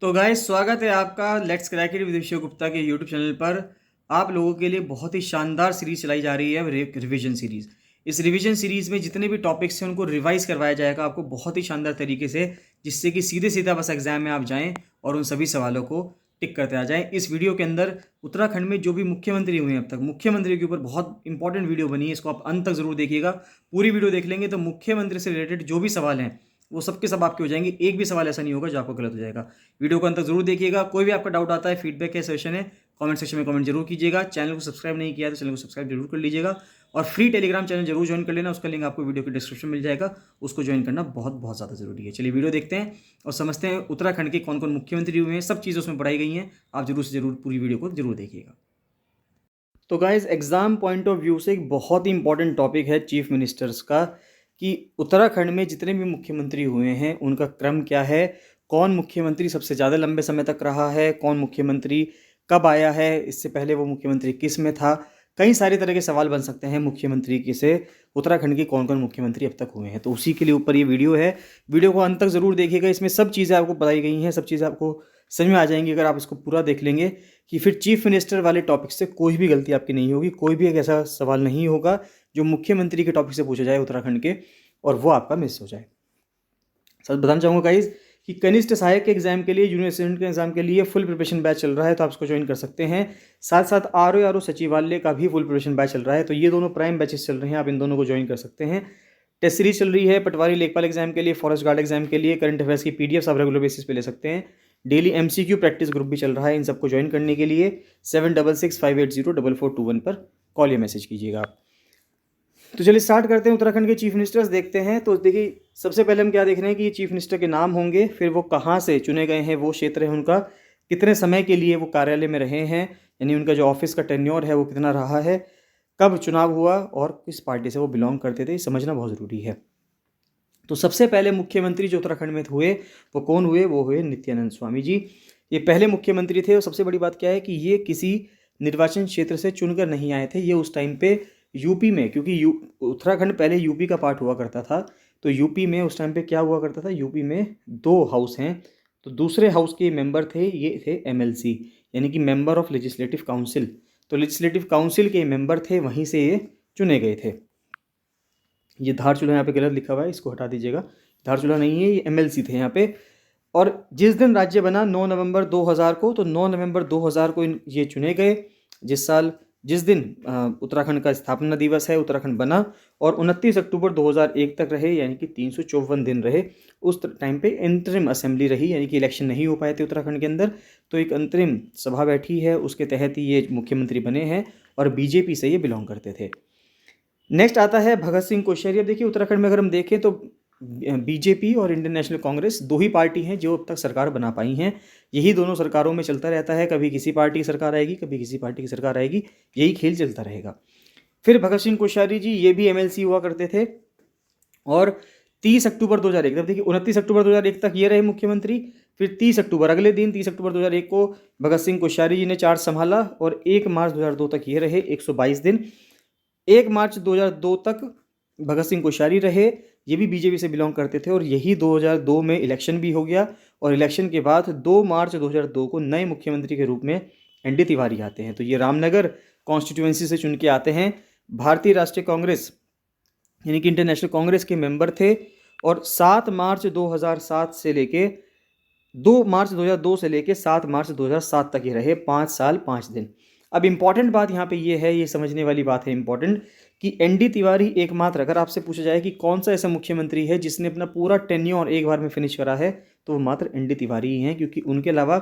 तो गाइस स्वागत है आपका let's crack it with Shiv Gupta के यूट्यूब चैनल पर। आप लोगों के लिए बहुत ही शानदार सीरीज चलाई जा रही है रिवीजन सीरीज। इस रिवीजन सीरीज में जितने भी टॉपिक्स हैं उनको रिवाइज करवाया जाएगा आपको बहुत ही शानदार तरीके से, जिससे कि सीधे सीधा बस एग्जाम में आप जाएं और उन सभी सवालों को टिक करते आ जाएं। इस वीडियो के अंदर उत्तराखंड में जो भी मुख्यमंत्री हुए हैं अब तक, मुख्यमंत्री के ऊपर बहुत इंपॉर्टेंट वीडियो बनी है, इसको आप अंत तक जरूर देखिएगा। पूरी वीडियो देख लेंगे तो मुख्यमंत्री से रिलेटेड जो भी सवाल हैं वो सबके सब आपके हो जाएंगे। एक भी सवाल ऐसा नहीं होगा जो आपको गलत हो जाएगा। वीडियो को अंत तक जरूर देखिएगा। कोई भी आपका डाउट आता है, फीडबैक है, सजेशन है, कमेंट सेक्शन में कमेंट जरूर कीजिएगा। चैनल को सब्सक्राइब नहीं किया तो चैनल को सब्सक्राइब जरूर कर लीजिएगा और फ्री टेलीग्राम चैनल जरूर ज्वाइन कर लेना। उसका लिंक आपको वीडियो के डिस्क्रिप्शन मिल जाएगा, उसको ज्वाइन करना बहुत बहुत ज़्यादा जरूरी है। चलिए वीडियो देखते हैं और समझते हैं उत्तराखंड के कौन कौन मुख्यमंत्री हुए हैं। सब चीज़ें उसमें पढ़ाई गई हैं, आप जरूर से जरूर पूरी वीडियो को जरूर देखिएगा। तो guys exam point of view से एक बहुत ही इंपॉर्टेंट टॉपिक है चीफ मिनिस्टर्स का, कि उत्तराखंड में जितने भी मुख्यमंत्री हुए हैं उनका क्रम क्या है, कौन मुख्यमंत्री सबसे ज़्यादा लंबे समय तक रहा है, कौन मुख्यमंत्री कब आया है, इससे पहले वो मुख्यमंत्री किस में था। कई सारे तरह के सवाल बन सकते हैं मुख्यमंत्री की से उत्तराखंड के कौन कौन मुख्यमंत्री अब तक हुए हैं। तो उसी के लिए ऊपर ये वीडियो है। वीडियो को अंत तक ज़रूर देखिएगा, इसमें सब चीज़ें आपको बताई गई हैं, सब चीज़ें आपको समझ में आ जाएंगी अगर आप इसको पूरा देख लेंगे, कि फिर चीफ मिनिस्टर वाले टॉपिक से कोई भी गलती आपकी नहीं होगी। कोई भी एक ऐसा सवाल नहीं होगा जो मुख्यमंत्री के टॉपिक से पूछा जाए उत्तराखंड के और वो आपका मिस हो जाए। सच बताना चाहूँगा गाइज कि कनिष्ठ सहायक के एग्जाम के लिए, जूनियर असिस्टेंट के एग्जाम के लिए फुल प्रिपरेशन बैच चल रहा है, तो आप इसको ज्वाइन कर सकते हैं। साथ साथ आर ओ सचिवालय का भी फुल प्रिपरेशन बैच चल रहा है, तो ये दोनों प्राइम बैचेस चल रहे हैं, आप इन दोनों को ज्वाइन कर सकते हैं। टेस्ट सीरीज चल रही है पटवारी लेखपाल एग्जाम के लिए, फॉरेस्ट गार्ड एग्जाम के लिए, करंट अफेयर्स की पीडीएफ आप रेगुलर बेसिस पे ले सकते हैं। डेली एमसीक्यू प्रैक्टिस ग्रुप भी चल रहा है। इन सबको ज्वाइन करने के लिए 7665804421 पर कॉल या मैसेज कीजिएगा आप। तो चलिए स्टार्ट करते हैं। उत्तराखंड के चीफ मिनिस्टर्स देखते हैं। तो देखिए सबसे पहले हम क्या देख रहे हैं कि ये चीफ मिनिस्टर के नाम होंगे, फिर वो कहाँ से चुने गए हैं, वो क्षेत्र है उनका, कितने समय के लिए वो कार्यालय में रहे हैं, यानी उनका जो ऑफिस का टेन्योर है वो कितना रहा है, कब चुनाव हुआ और किस पार्टी से वो बिलोंग करते थे, समझना बहुत ज़रूरी है। तो सबसे पहले मुख्यमंत्री जो उत्तराखंड में हुए वो कौन हुए, वो हुए नित्यानंद स्वामी जी। ये पहले मुख्यमंत्री थे और सबसे बड़ी बात क्या है कि ये किसी निर्वाचन क्षेत्र से चुनकर नहीं आए थे। ये उस टाइम पे यूपी में, क्योंकि उत्तराखंड पहले यूपी का पार्ट हुआ करता था, तो यूपी में उस टाइम पे क्या हुआ करता था, यूपी में दो हाउस हैं, तो दूसरे हाउस के मेंबर थे, ये थे एमएलसी, यानी कि मेंबर ऑफ लेजिस्लेटिव काउंसिल। तो लेजिस्लेटिव काउंसिल के मेंबर थे, वहीं से ये चुने गए थे। ये धारचूला यहाँ पे गलत लिखा हुआ है, इसको हटा दीजिएगा, धारचूला नहीं है, ये एमएलसी थे यहाँ पे। और जिस दिन राज्य बना 9 नवंबर 2000 को, तो 9 नवंबर 2000 को ये चुने गए, जिस साल जिस दिन उत्तराखंड का स्थापना दिवस है, उत्तराखंड बना, और 29 अक्टूबर 2001 तक रहे, यानी कि 354 दिन रहे। उस टाइम पे इंतरिम असेंबली रही, यानी कि इलेक्शन नहीं हो पाए थे उत्तराखंड के अंदर, तो एक अंतरिम सभा बैठी है, उसके तहत ही ये मुख्यमंत्री बने हैं और बीजेपी से ये बिलोंग करते थे। नेक्स्ट आता है भगत सिंह कोश्यारी। अब देखिए उत्तराखंड में अगर हम देखें तो बीजेपी और इंडियन नेशनल कांग्रेस दो ही पार्टी हैं जो अब तक सरकार बना पाई हैं। यही दोनों सरकारों में चलता रहता है, कभी किसी पार्टी की सरकार आएगी, कभी किसी पार्टी की सरकार आएगी, यही खेल चलता रहेगा। फिर भगत सिंह कोश्यारी जी, ये भी एमएलसी हुआ करते थे और 30 अक्टूबर 2001, तब देखिए 29 अक्टूबर 2001 तक ये रहे मुख्यमंत्री। फिर 30 अक्टूबर, अगले दिन 30 अक्टूबर 2001 को भगत सिंह कोश्यारी जी ने चार्ज संभाला और 1 मार्च 2002 तक ये रहे, 122 दिन। 1 मार्च 2002 तक भगत सिंह कोश्यारी रहे, ये भी बीजेपी से बिलोंग करते थे, और यही 2002 में इलेक्शन भी हो गया, और इलेक्शन के बाद 2 मार्च 2002 को नए मुख्यमंत्री के रूप में एनडी तिवारी आते हैं। तो ये रामनगर कॉन्स्टिट्यूएंसी से चुन के आते हैं। भारतीय राष्ट्रीय कांग्रेस यानी कि इंटरनेशनल कांग्रेस के मेंबर थे, और 7 मार्च 2007 से लेके 2 मार्च 2002 से लेके 7 मार्च 2007 तक ये रहे, 5 साल 5 दिन। अब इंपॉर्टेंट बात यहाँ पे ये है, ये समझने वाली बात है इंपॉर्टेंट, कि एनडी तिवारी एकमात्र, अगर आपसे पूछा जाए कि कौन सा ऐसा मुख्यमंत्री है जिसने अपना पूरा टेन्योर एक बार में फिनिश करा है, तो वो मात्र एनडी तिवारी ही हैं, क्योंकि उनके अलावा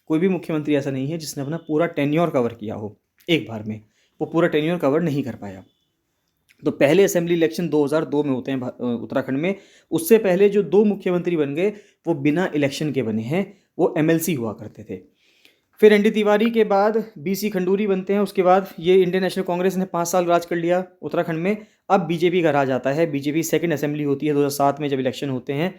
कोई भी मुख्यमंत्री ऐसा नहीं है जिसने अपना पूरा टेन्योर कवर किया हो एक बार में। वो पूरा टेन्योर कवर नहीं कर पाया। तो पहले असेंबली इलेक्शन 2002 में होते हैं उत्तराखंड में। उससे पहले जो 2 मुख्यमंत्री बन गए वो बिना इलेक्शन के बने हैं, वो एमएलसी हुआ करते थे। फिर एनडी तिवारी के बाद बीसी खंडूरी बनते हैं। उसके बाद ये इंडियन नेशनल कांग्रेस ने 5 साल राज कर लिया उत्तराखंड में। अब बीजेपी का राज आता है। बीजेपी सेकंड असेंबली होती है 2007 में, जब इलेक्शन होते हैं,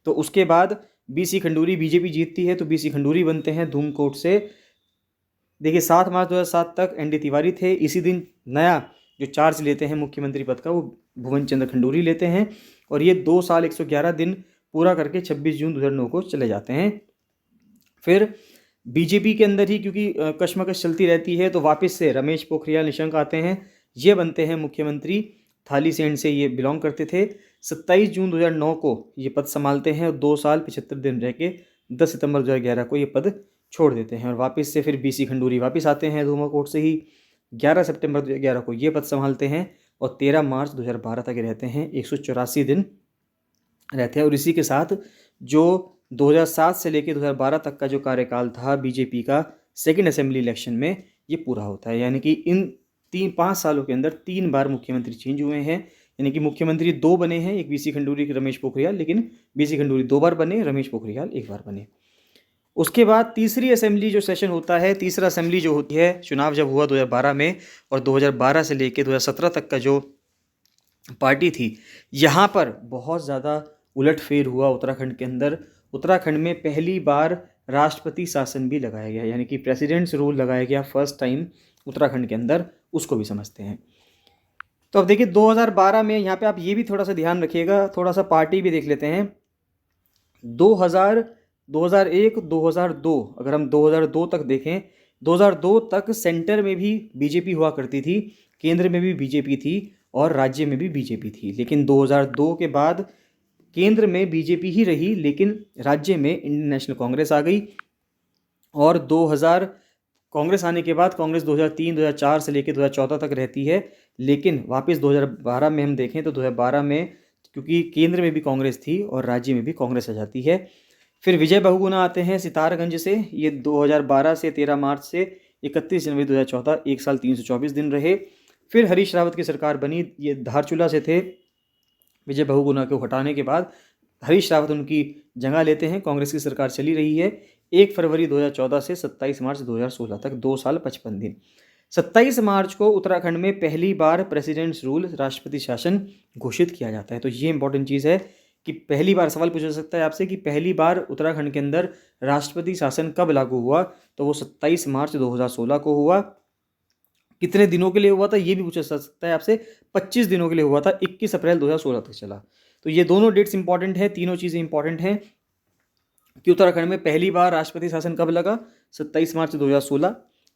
तो उसके बाद बीसी खंडूरी, बीजेपी जीतती है तो बीसी खंडूरी बनते हैं धूमकोट से। देखिए 7 मार्च 2007 तक एनडी तिवारी थे। इसी दिन नया जो चार्ज लेते हैं मुख्यमंत्री पद का, वो भुवन चंद्र खंडूरी लेते हैं, और ये 2 साल 111 दिन पूरा करके 26 जून 2009 को चले जाते हैं। फिर बीजेपी के अंदर ही क्योंकि कशमकश चलती रहती है तो वापस से रमेश पोखरियाल निशंक आते हैं, ये बनते हैं मुख्यमंत्री। थाली सेन से ये बिलोंग करते थे। 27 जून 2009 को ये पद संभालते हैं और 2 साल 75 दिन रह के 10 सितंबर 2011 को ये पद छोड़ देते हैं और वापस से फिर बीसी खंडूरी वापस आते हैं धूमाकोट से ही। 11 सितंबर 2011 को ये पद संभालते हैं और 13 मार्च 2012 तक रहते हैं, 184 दिन रहते हैं। और इसी के साथ जो 2007 से लेकर 2012 तक का जो कार्यकाल था बीजेपी का सेकंड असेंबली इलेक्शन में, ये पूरा होता है। यानी कि इन 5 सालों के अंदर 3 बार मुख्यमंत्री चेंज हुए हैं। यानी कि मुख्यमंत्री 2 बने हैं, एक बीसी खंडूरी के रमेश पोखरियाल, लेकिन बीसी खंडूरी 2 बार बने, रमेश पोखरियाल 1 बार बने। उसके बाद तीसरी असेंबली जो सेशन होता है, तीसरा असेंबली जो होती है, चुनाव जब हुआ 2012 में और 2012 से लेकर 2017 तक का जो पार्टी थी, यहाँ पर बहुत ज़्यादा उलटफेर हुआ उत्तराखंड के अंदर। उत्तराखंड में पहली बार राष्ट्रपति शासन भी लगाया गया, यानी कि प्रेसिडेंट्स रूल लगाया गया फर्स्ट टाइम उत्तराखंड के अंदर, उसको भी समझते हैं। तो अब देखिए 2012 में यहाँ पे आप ये भी थोड़ा सा ध्यान रखिएगा, थोड़ा सा पार्टी भी देख लेते हैं। 2001, 2002, अगर हम 2002 तक देखें, 2002 तक सेंटर में भी बीजेपी हुआ करती थी, केंद्र में भी बीजेपी थी और राज्य में भी बीजेपी थी। लेकिन 2002 के बाद केंद्र में बीजेपी ही रही, लेकिन राज्य में इंडियन नेशनल कांग्रेस आ गई। और 2000 कांग्रेस आने के बाद कांग्रेस 2003, 2004 से लेकर 2014 तक रहती है। लेकिन वापस 2012 में हम देखें तो 2012 में क्योंकि केंद्र में भी कांग्रेस थी और राज्य में भी कांग्रेस आ जाती है। फिर विजय बहुगुणा आते हैं सितारगंज से, ये 2012 से 13 मार्च से 31 जनवरी 2014, 1 साल 324 दिन रहे। फिर हरीश रावत की सरकार बनी, ये धारचूला से थे। विजय बहुगुणा को हटाने के बाद हरीश रावत उनकी जगह लेते हैं, कांग्रेस की सरकार चली रही है 1 फरवरी 2014 से 27 मार्च 2016 तक, 2 साल 55 दिन। 27 मार्च को उत्तराखंड में पहली बार प्रेसिडेंट्स रूल, राष्ट्रपति शासन घोषित किया जाता है। तो ये इंपॉर्टेंट चीज़ है कि पहली बार सवाल पूछा जा सकता है आपसे कि पहली बार उत्तराखंड के अंदर राष्ट्रपति शासन कब लागू हुआ, तो वो 27 मार्च 2016 को हुआ। कितने दिनों के लिए हुआ था ये भी पूछा जा सकता है आपसे, 25 दिनों के लिए हुआ था, 21 अप्रैल 2016 तक चला। तो ये दोनों डेट्स इंपॉर्टेंट है, तीनों चीज़ें इंपॉर्टेंट हैं कि उत्तराखंड में पहली बार राष्ट्रपति शासन कब लगा, 27 मार्च 2016।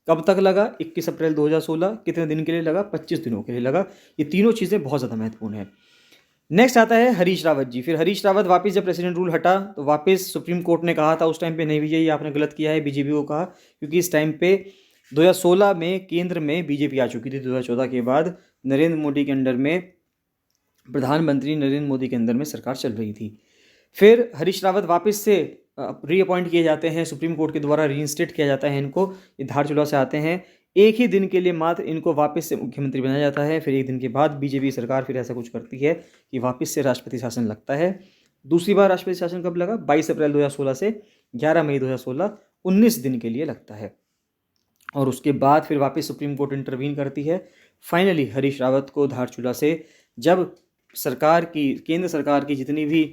कब तक लगा, 21 अप्रैल 2016। कितने दिन के लिए लगा, 25 दिनों के लिए लगा। ये तीनों चीज़ें बहुत ज़्यादा महत्वपूर्ण है। नेक्स्ट आता है हरीश रावत जी। फिर हरीश रावत वापस जब प्रेसिडेंट रूल हटा तो वापस सुप्रीम कोर्ट ने कहा था उस टाइम पे, नहीं विजय ये आपने गलत किया है, बीजेपी को कहा, क्योंकि इस टाइम पे 2016 में केंद्र में बीजेपी आ चुकी थी। 2014 के बाद नरेंद्र मोदी के अंडर में, प्रधानमंत्री नरेंद्र मोदी के अंदर में सरकार चल रही थी। फिर हरीश रावत वापस से रीअपॉइंट किए जाते हैं, सुप्रीम कोर्ट के द्वारा रीइंस्टेट किया जाता है इनको। ये धारचूला से आते हैं, एक ही दिन के लिए मात्र इनको वापस से मुख्यमंत्री बनाया जाता है। फिर एक दिन के बाद बीजेपी सरकार फिर ऐसा कुछ करती है कि वापस से राष्ट्रपति शासन लगता है। दूसरी बार राष्ट्रपति शासन कब लगा, 22 अप्रैल 2016 से 11 मई 2016, 19 दिन के लिए लगता है। और उसके बाद फिर वापस सुप्रीम कोर्ट इंटरवीन करती है। फाइनली हरीश रावत को धारचूला से जब सरकार की, केंद्र सरकार की जितनी भी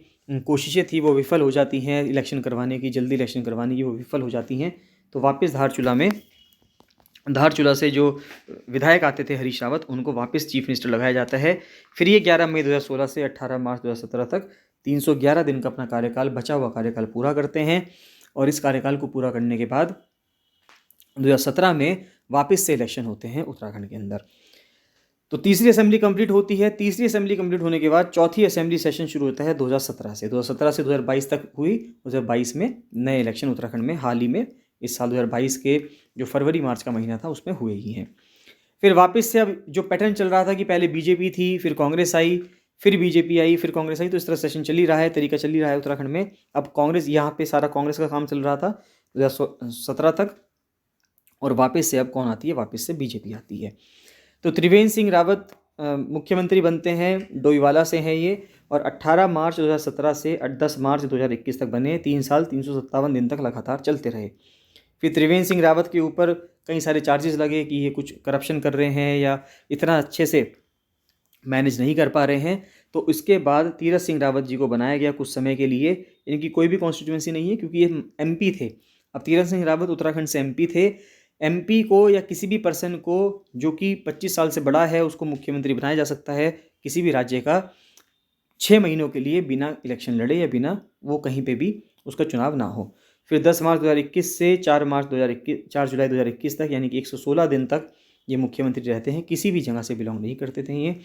कोशिशें थी वो विफल हो जाती हैं इलेक्शन करवाने की, जल्दी इलेक्शन करवाने की, वो विफल हो जाती हैं। तो वापस धारचूला से जो विधायक आते थे हरीश रावत, उनको वापस चीफ मिनिस्टर लगाया जाता है। फिर ये 11 मई 2016 से 18 मार्च 2017 तक 311 दिन का अपना कार्यकाल, बचा हुआ कार्यकाल पूरा करते हैं। और इस कार्यकाल को पूरा करने के बाद 2017 में वापस से इलेक्शन होते हैं उत्तराखंड के अंदर। तो तीसरी असेंबली कंप्लीट होती है। तीसरी असेंबली कंप्लीट होने के बाद चौथी असेंबली सेशन शुरू होता है 2017 से। 2017 से 2022 तक हुई। 2022 में नए इलेक्शन उत्तराखंड में हाल ही में इस साल 2022 के जो फरवरी मार्च का महीना था उसमें हुए ही हैं। फिर वापस से अब जो पैटर्न चल रहा था कि पहले बीजेपी थी, फिर कांग्रेस आई, फिर बीजेपी आई, फिर कांग्रेस आई, तो इस तरह सेशन चल ही रहा है, तरीका चल ही रहा है उत्तराखंड में। अब कांग्रेस, यहाँ पे सारा कांग्रेस का काम चल रहा था 2017 तक, और वापस से अब कौन आती है, वापस से बीजेपी आती है। तो त्रिवेंद्र सिंह रावत मुख्यमंत्री बनते हैं, डोईवाला से हैं ये, और 18 मार्च 2017 से 10 मार्च 2021 तक बने। 3 साल 357 दिन तक लगातार चलते रहे। फिर त्रिवेंद्र सिंह रावत के ऊपर कई सारे चार्जेस लगे कि ये कुछ करप्शन कर रहे हैं या इतना अच्छे से मैनेज नहीं कर पा रहे हैं। तो इसके बाद तीरथ सिंह रावत जी को बनाया गया कुछ समय के लिए। इनकी कोई भी कॉन्स्टिट्यूंसी नहीं है क्योंकि ये एमपी थे। अब तीरथ सिंह रावत उत्तराखंड से एमपी थे। एमपी को या किसी भी पर्सन को जो कि 25 साल से बड़ा है उसको मुख्यमंत्री बनाया जा सकता है किसी भी राज्य का 6 महीनों के लिए, बिना इलेक्शन लड़े या बिना वो कहीं पे भी उसका चुनाव ना हो। फिर 10 मार्च 2021 से 4 जुलाई 2021 तक, यानी कि 116 दिन तक ये मुख्यमंत्री रहते हैं, किसी भी जगह से बिलोंग नहीं करते थे ये।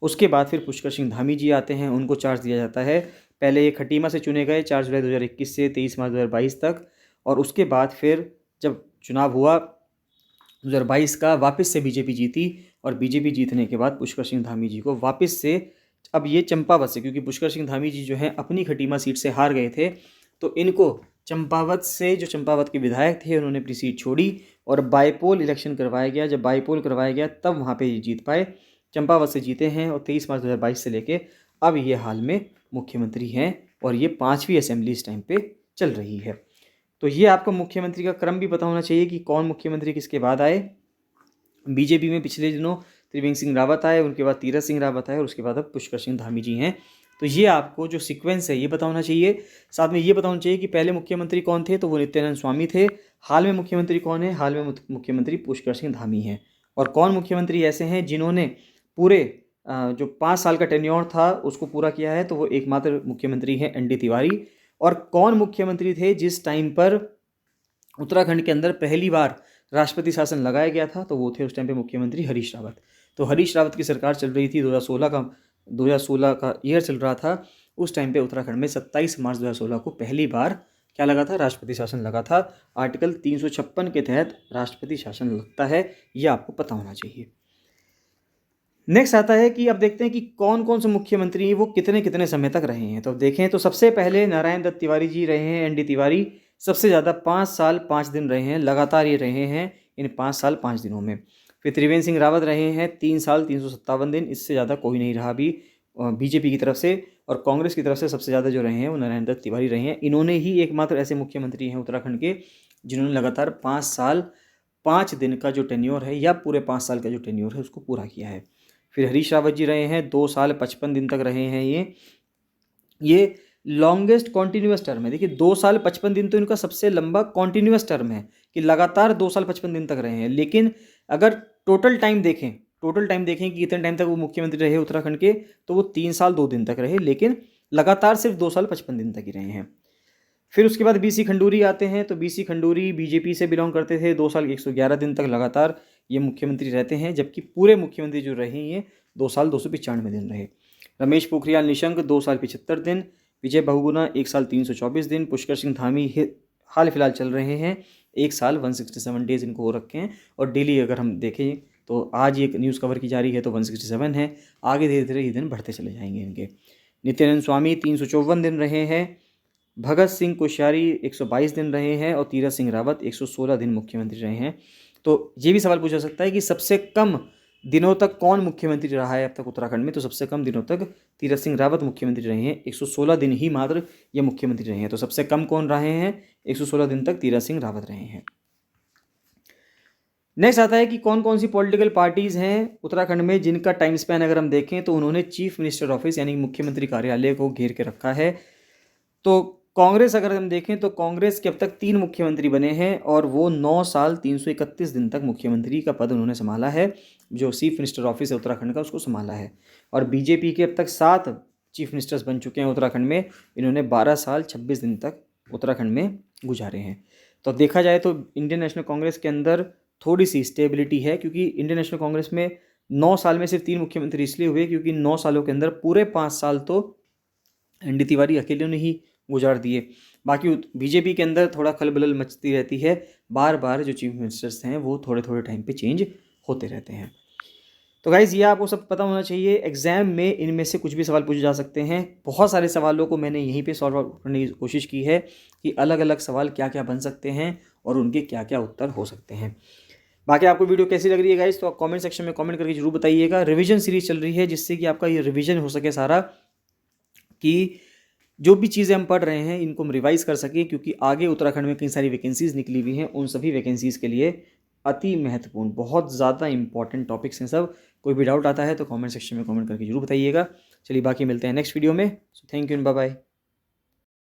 उसके बाद फिर पुष्कर सिंह धामी जी आते हैं, उनको चार्ज दिया जाता है। पहले ये खटीमा से चुने गए 4 जुलाई 2021 से 23 मार्च 2022 तक, और उसके बाद फिर जब चुनाव हुआ 2022 का, वापस से बीजेपी जीती, और बीजेपी जीतने के बाद पुष्कर सिंह धामी जी को वापस से, अब ये चंपावत से, क्योंकि पुष्कर सिंह धामी जी जो हैं अपनी खटीमा सीट से हार गए थे, तो इनको चंपावत से, जो चंपावत के विधायक थे, उन्होंने अपनी सीट छोड़ी और बाईपोल इलेक्शन करवाया गया। जब बाईपोल करवाया गया तब वहाँ पे ये जीत पाए, चंपावत से जीते हैं, और 23 मार्च 2022 से लेके अब ये हाल में मुख्यमंत्री हैं, और ये 5वीं असेंबली इस टाइम पे चल रही है। तो ये आपको मुख्यमंत्री का क्रम भी पता होना चाहिए कि कौन मुख्यमंत्री किसके बाद आए। बीजेपी में पिछले दिनों त्रिवेंद्र सिंह रावत आए, उनके बाद तीरथ सिंह रावत आए, और उसके बाद अब पुष्कर सिंह धामी जी हैं। तो ये आपको जो सीक्वेंस है ये पता होना चाहिए। साथ में ये पता होना चाहिए कि पहले मुख्यमंत्री कौन थे, तो वो नित्यानंद स्वामी थे। हाल में मुख्यमंत्री कौन है, हाल में मुख्यमंत्री पुष्कर सिंह धामी हैं। और कौन मुख्यमंत्री ऐसे हैं जिन्होंने पूरे जो 5 साल का टेन्योर था उसको पूरा किया है, तो वो एकमात्र मुख्यमंत्री हैं एनडी तिवारी। और कौन मुख्यमंत्री थे जिस टाइम पर उत्तराखंड के अंदर पहली बार राष्ट्रपति शासन लगाया गया था, तो वो थे उस टाइम पे मुख्यमंत्री हरीश रावत। तो हरीश रावत की सरकार चल रही थी, 2016 का ईयर चल रहा था। उस टाइम पे उत्तराखंड में 27 मार्च 2016 को पहली बार क्या लगा था, राष्ट्रपति शासन लगा था। आर्टिकल 356 के तहत राष्ट्रपति शासन लगता है, ये आपको पता होना चाहिए। नेक्स्ट आता है कि अब देखते हैं कि कौन कौन से मुख्यमंत्री वो कितने कितने समय तक रहे हैं। तो अब देखें तो सबसे पहले नारायण दत्त तिवारी जी रहे हैं, एनडी तिवारी, सबसे ज़्यादा 5 साल 5 दिन रहे हैं, लगातार ये रहे हैं इन 5 साल 5 दिनों में। फिर त्रिवेंद्र सिंह रावत रहे हैं 3 साल 357 दिन, इससे ज़्यादा कोई नहीं रहा अभी बीजेपी की तरफ से। और कांग्रेस की तरफ से सबसे ज़्यादा जो रहे हैं वो नारायण दत्त तिवारी रहे हैं। इन्होंने ही एकमात्र ऐसे मुख्यमंत्री हैं उत्तराखंड के जिन्होंने लगातार 5 साल 5 दिन का जो टेन्योर है, या पूरे 5 साल का जो टेन्योर है, उसको पूरा किया है। फिर हरीश रावत जी रहे हैं 2 साल 55 दिन तक रहे हैं। ये लॉन्गेस्ट कॉन्टिन्यूस टर्म है। देखिए 2 साल 55 दिन तो इनका सबसे लंबा कॉन्टिन्यूस टर्म है कि लगातार 2 साल 55 दिन तक रहे हैं। लेकिन अगर टोटल टाइम देखें कि कितने टाइम तक वो मुख्यमंत्री रहे उत्तराखंड के, तो वो 3 साल 2 दिन तक रहे, लेकिन लगातार सिर्फ 2 साल 55 दिन तक ही रहे हैं। फिर उसके बाद बीसी खंडूरी आते हैं। तो बीसी खंडूरी बीजेपी से बिलोंग करते थे, 2 साल 111 दिन तक लगातार ये मुख्यमंत्री रहते हैं, जबकि पूरे मुख्यमंत्री जो रहे ये 2 साल 295 दिन रहे। रमेश पोखरियाल निशंक 2 साल 75 दिन, विजय बहुगुणा 1 साल 324 दिन, पुष्कर सिंह धामी हाल फिलहाल चल रहे हैं 1 साल 167 डेज इनको हो रखे हैं। और डेली अगर हम देखें तो आज एक न्यूज़ कवर की जा रही है तो 167 है, आगे धीरे धीरे ये दिन बढ़ते चले जाएंगे इनके। नित्यानंद स्वामी 354 दिन रहे हैं, भगत सिंह कोश्यारी 122 दिन रहे हैं, और तीरथ सिंह रावत 116 दिन मुख्यमंत्री रहे हैं। तो ये भी सवाल पूछा सकता है कि सबसे कम दिनों तक कौन मुख्यमंत्री रहा है अब तक उत्तराखंड में, तो सबसे कम दिनों तक तीरथ सिंह रावत मुख्यमंत्री रहे हैं, 116 दिन ही मात्र ये मुख्यमंत्री रहे हैं। तो सबसे कम कौन रहे हैं, 116 दिन तक तीरथ सिंह रावत रहे हैं। नेक्स्ट आता है कि कौन कौन सी पॉलिटिकल पार्टीज़ हैं उत्तराखंड में जिनका टाइम स्पैन अगर हम देखें तो उन्होंने चीफ मिनिस्टर ऑफिस यानी मुख्यमंत्री कार्यालय को घेर के रखा है। तो कांग्रेस अगर हम देखें तो कांग्रेस के अब तक 3 मुख्यमंत्री बने हैं, और वो 9 साल 331 दिन तक मुख्यमंत्री का पद उन्होंने संभाला है, जो चीफ मिनिस्टर ऑफिस है उत्तराखंड का उसको संभाला है। और बीजेपी के अब तक 7 चीफ मिनिस्टर्स बन चुके हैं उत्तराखंड में, इन्होंने 12 साल 26 दिन तक उत्तराखंड में गुजारे हैं। तो देखा जाए तो इंडियन नेशनल कांग्रेस के अंदर थोड़ी सी स्टेबिलिटी है, क्योंकि इंडियन नेशनल कांग्रेस में 9 साल में सिर्फ 3 मुख्यमंत्री इसलिए हुए क्योंकि 9 सालों के अंदर पूरे 5 साल तो एनडी तिवारी अकेले ने ही गुजार दिए। बाकी बीजेपी के अंदर थोड़ा खलबल मचती रहती है, बार बार जो चीफ मिनिस्टर्स हैं वो थोड़े थोड़े टाइम पे चेंज होते रहते हैं। तो गाइज़ ये आपको सब पता होना चाहिए। एग्जाम में इनमें से कुछ भी सवाल पूछे जा सकते हैं। बहुत सारे सवालों को मैंने यहीं पे सॉल्व आउट करने की कोशिश की है कि अलग अलग सवाल क्या क्या बन सकते हैं और उनके क्या क्या उत्तर हो सकते हैं। बाकी आपको वीडियो कैसी लग रही है गाइज़, तो आप कमेंट सेक्शन में कमेंट करके जरूर बताइएगा। रिवीजन सीरीज चल रही है जिससे कि आपका ये रिवीजन हो सके सारा, कि जो भी चीज़ें हम पढ़ रहे हैं इनको हम रिवाइज़ कर सकें, क्योंकि आगे उत्तराखंड में कई सारी वैकेंसीज़ निकली हुई हैं। उन सभी वैकेंसीज़ के लिए अति महत्वपूर्ण, बहुत ज़्यादा इंपॉर्टेंट टॉपिक्स हैं सब। कोई भी डाउट आता है तो कमेंट सेक्शन में कमेंट करके जरूर बताइएगा। चलिए बाकी मिलते हैं नेक्स्ट वीडियो में। So thank you and bye bye.